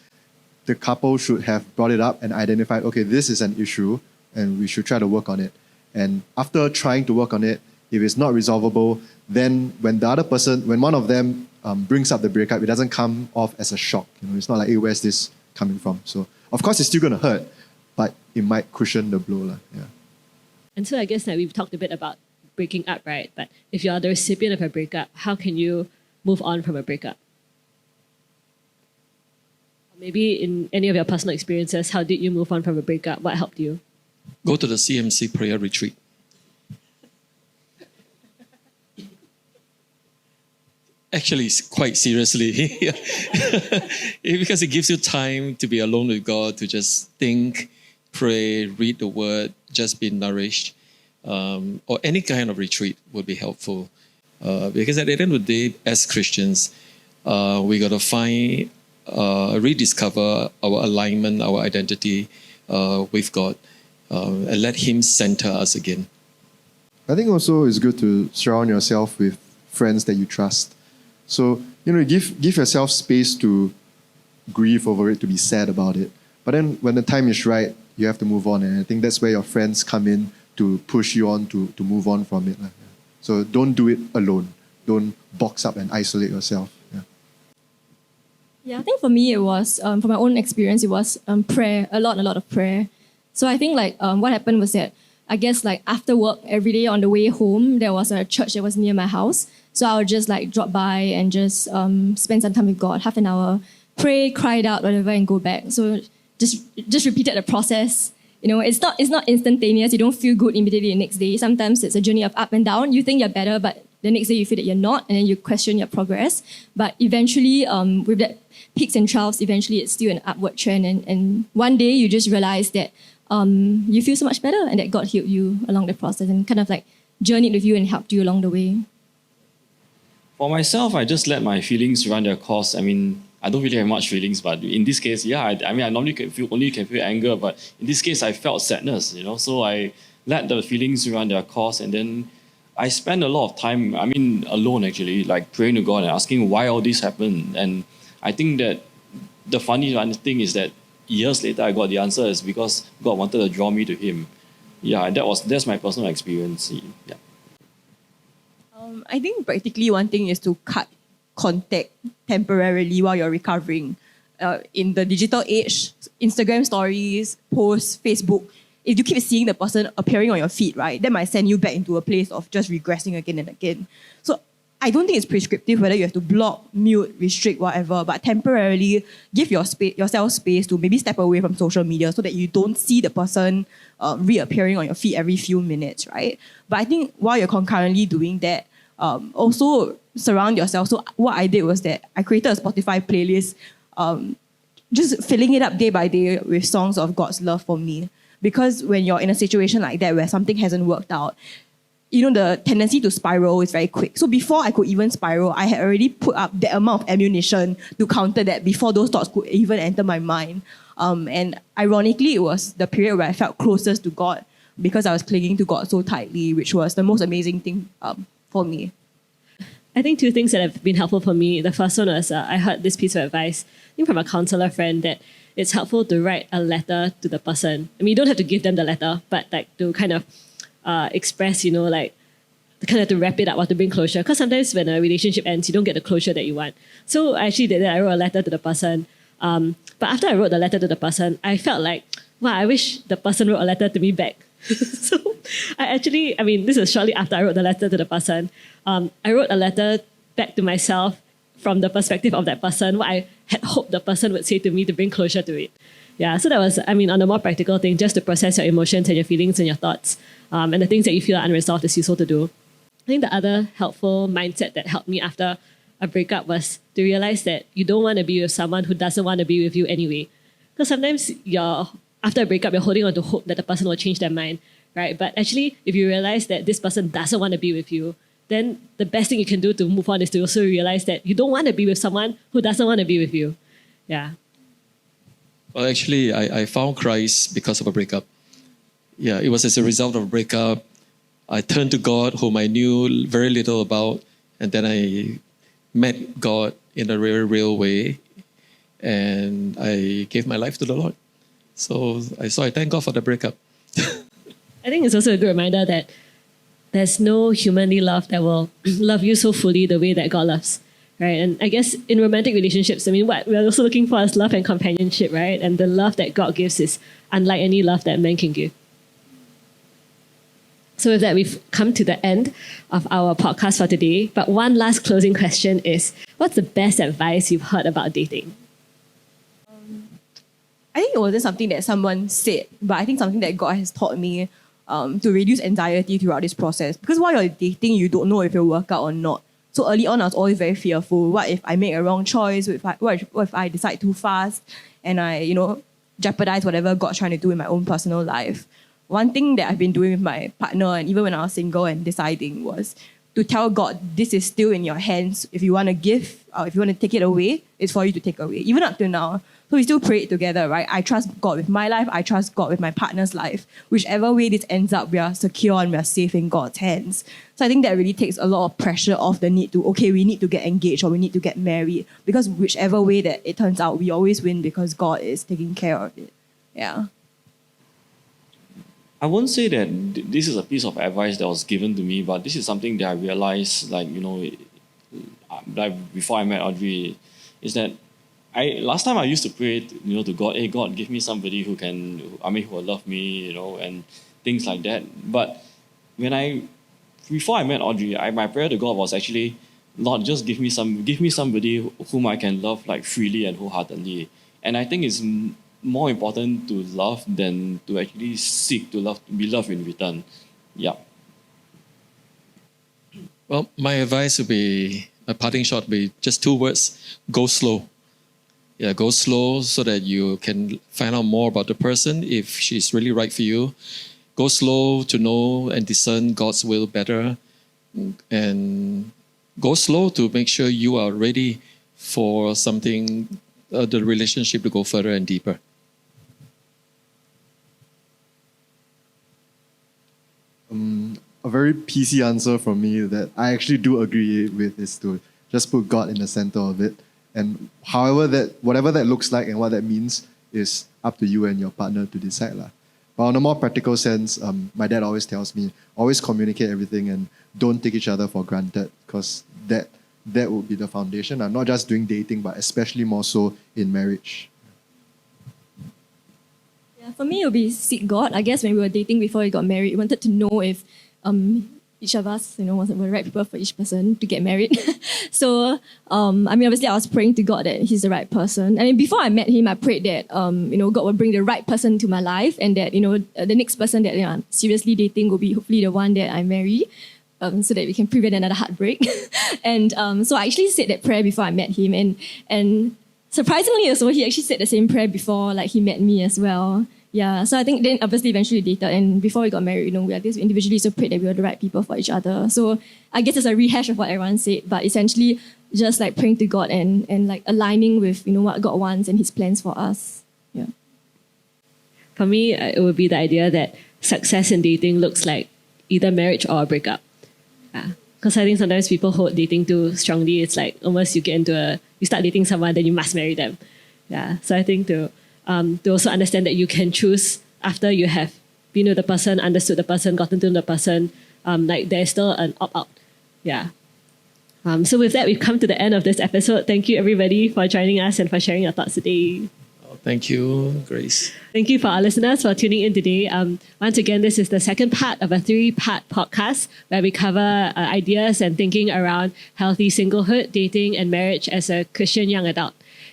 the couple should have brought it up and identified, okay, this is an issue and we should try to work on it. And after trying to work on it, if it's not resolvable, then when one of them brings up the breakup, it doesn't come off as a shock. It's not like, hey, where's this coming from? So of course it's still going to hurt, but it might cushion the blow. Yeah. And so I guess that we've talked a bit about breaking up, right? But if you are the recipient of a breakup, how can you move on from a breakup? Maybe in any of your personal experiences, how did you move on from a breakup? What helped you? Go to the CMC prayer retreat. Actually, quite seriously, because it gives you time to be alone with God, to just think, pray, read the word, just be nourished, or any kind of retreat would be helpful. Because at the end of the day, as Christians, we got to find, rediscover our alignment, our identity with God, and let Him center us again. I think also it's good to surround yourself with friends that you trust. So, give yourself space to grieve over it, to be sad about it. But then when the time is right, you have to move on. And I think that's where your friends come in to push you on to move on from it. So don't do it alone. Don't box up and isolate yourself. Yeah, I think for me it was, from my own experience, it was prayer, a lot of prayer. So I think what happened was that, I guess after work, every day on the way home, there was a church that was near my house. So I would just drop by and just spend some time with God, half an hour, pray, cried out, whatever, and go back. So just repeated the process. It's not instantaneous. You don't feel good immediately the next day. Sometimes it's a journey of up and down. You think you're better, but the next day you feel that you're not, and then you question your progress. But eventually, with that peaks and troughs, eventually it's still an upward trend. And one day you just realize that you feel so much better, and that God healed you along the process and kind of journeyed with you and helped you along the way. For myself, I just let my feelings run their course. I mean, I don't really have much feelings, but in this case, I normally can feel anger, but in this case, I felt sadness, So I let the feelings run their course, and then I spent a lot of time, alone actually, praying to God and asking why all this happened. And I think that the funny thing is that years later, I got the answer is because God wanted to draw me to Him. Yeah, that's my personal experience. Yeah. I think practically one thing is to cut contact temporarily while you're recovering. In the digital age, Instagram stories, posts, Facebook, if you keep seeing the person appearing on your feed, right, that might send you back into a place of just regressing again and again. So I don't think it's prescriptive whether you have to block, mute, restrict, whatever, but temporarily give yourself space to maybe step away from social media so that you don't see the person reappearing on your feed every few minutes, right? But I think while you're concurrently doing that, also surround yourself. So what I did was that I created a Spotify playlist, just filling it up day by day with songs of God's love for me. because when you're in a situation like that where something hasn't worked out, the tendency to spiral is very quick. So before I could even spiral, I had already put up that amount of ammunition to counter that before those thoughts could even enter my mind. And ironically, it was the period where I felt closest to God because I was clinging to God so tightly, which was the most amazing thing for me. I think two things that have been helpful for me. The first one was I heard this piece of advice, I think from a counselor friend, that it's helpful to write a letter to the person. I mean, you don't have to give them the letter, but like to kind of express, like kind of to wrap it up or to bring closure. Because sometimes when a relationship ends, you don't get the closure that you want. So I actually did that. I wrote a letter to the person. But after I wrote the letter to the person, I felt like, wow, I wish the person wrote a letter to me back. So this was shortly after I wrote the letter to the person. I wrote a letter back to myself from the perspective of that person, what I had hoped the person would say to me to bring closure to it. Yeah, so that was, on a more practical thing, just to process your emotions and your feelings and your thoughts, and the things that you feel are unresolved is useful to do. I think the other helpful mindset that helped me after a breakup was to realize that you don't want to be with someone who doesn't want to be with you anyway. Because sometimes after a breakup, you're holding on to hope that the person will change their mind, right? But actually, if you realize that this person doesn't want to be with you, then the best thing you can do to move on is to also realize that you don't want to be with someone who doesn't want to be with you. Yeah. Well, actually, I found Christ because of a breakup. Yeah, it was as a result of a breakup. I turned to God, whom I knew very little about, and then I met God in a very real way, and I gave my life to the Lord. So I thank God for the breakup. I think it's also a good reminder that there's no humanly love that will love you so fully the way that God loves, right? And I guess in romantic relationships, what we're also looking for is love and companionship, right? And the love that God gives is unlike any love that man can give. So with that, we've come to the end of our podcast for today. But one last closing question is, what's the best advice you've heard about dating? I think it wasn't something that someone said, but I think something that God has taught me to reduce anxiety throughout this process. Because while you're dating, you don't know if it'll work out or not. So early on, I was always very fearful. What if I make a wrong choice? What if I decide too fast and I, jeopardize whatever God's trying to do in my own personal life? One thing that I've been doing with my partner, and even when I was single and deciding, was to tell God, this is still in your hands. If you want to give, or if you want to take it away, it's for you to take away. Even up to now. So we still pray it together, right? I trust God with my life. I trust God with my partner's life. Whichever way this ends up, we are secure and we are safe in God's hands. So I think that really takes a lot of pressure off the need to, we need to get engaged or we need to get married. Because whichever way that it turns out, we always win because God is taking care of it. Yeah. I won't say that this is a piece of advice that was given to me, but this is something that I realized, before I met Audrey, is that last time I used to pray, to God, hey, God, give me somebody who will love me, and things like that. But before I met Audrey, my prayer to God was actually, Lord, just give me somebody whom I can love freely and wholeheartedly. And I think it's more important to love than to actually seek to be loved in return. Yeah. Well, my advice would be, a parting shot would be just 2 words: go slow. Yeah, go slow so that you can find out more about the person if she's really right for you. Go slow to know and discern God's will better. And go slow to make sure you are ready for something, the relationship to go further and deeper. A very PC answer from me that I actually do agree with is to just put God in the center of it. And whatever that looks like and what that means is up to you and your partner to decide. But on a more practical sense, my dad always tells me, always communicate everything and don't take each other for granted, because that would be the foundation. Not just doing dating, but especially more so in marriage. Yeah, for me, it would be seek God. I guess when we were dating before we got married, we wanted to know if each of us, was the right people for each person to get married. So, obviously I was praying to God that he's the right person. Before I met him, I prayed that, God would bring the right person to my life, and that, the next person that I'm seriously dating will be hopefully the one that I marry, so that we can prevent another heartbreak. And so I actually said that prayer before I met him, and surprisingly also, he actually said the same prayer before, he met me as well. Yeah, so I think then obviously eventually dated, and before we got married, we at least individually so prayed that we were the right people for each other. So I guess it's a rehash of what everyone said, but essentially just like praying to God and like aligning with what God wants and His plans for us. Yeah. For me, it would be the idea that success in dating looks like either marriage or a breakup. Because I think sometimes people hold dating too strongly. It's like almost you start dating someone, then you must marry them. Yeah. So I think to also understand that you can choose after you have been with the person, understood the person, gotten to know the person, like there's still an opt-out. Yeah. So with that, we've come to the end of this episode. Thank you everybody for joining us and for sharing your thoughts today. Thank you, Grace. Thank you for our listeners for tuning in today. Once again, this is the second part of a 3-part podcast where we cover ideas and thinking around healthy singlehood, dating, and marriage as a Christian young adult.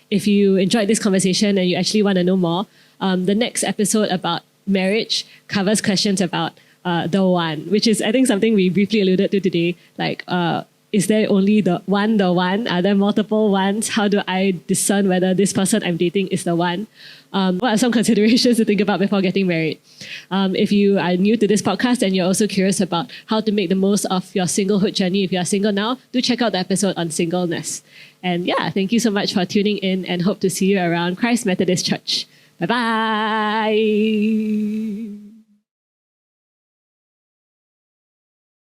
If you enjoyed this conversation and you actually want to know more, the next episode about marriage covers questions about the one, which is, I think, something we briefly alluded to today. Like, is there only the one? Are there multiple ones? How do I discern whether this person I'm dating is the one? What are some considerations to think about before getting married? If you are new to this podcast and you're also curious about how to make the most of your singlehood journey, if you are single now, do check out the episode on singleness. And yeah, thank you so much for tuning in and hope to see you around Christ Methodist Church. Bye-bye.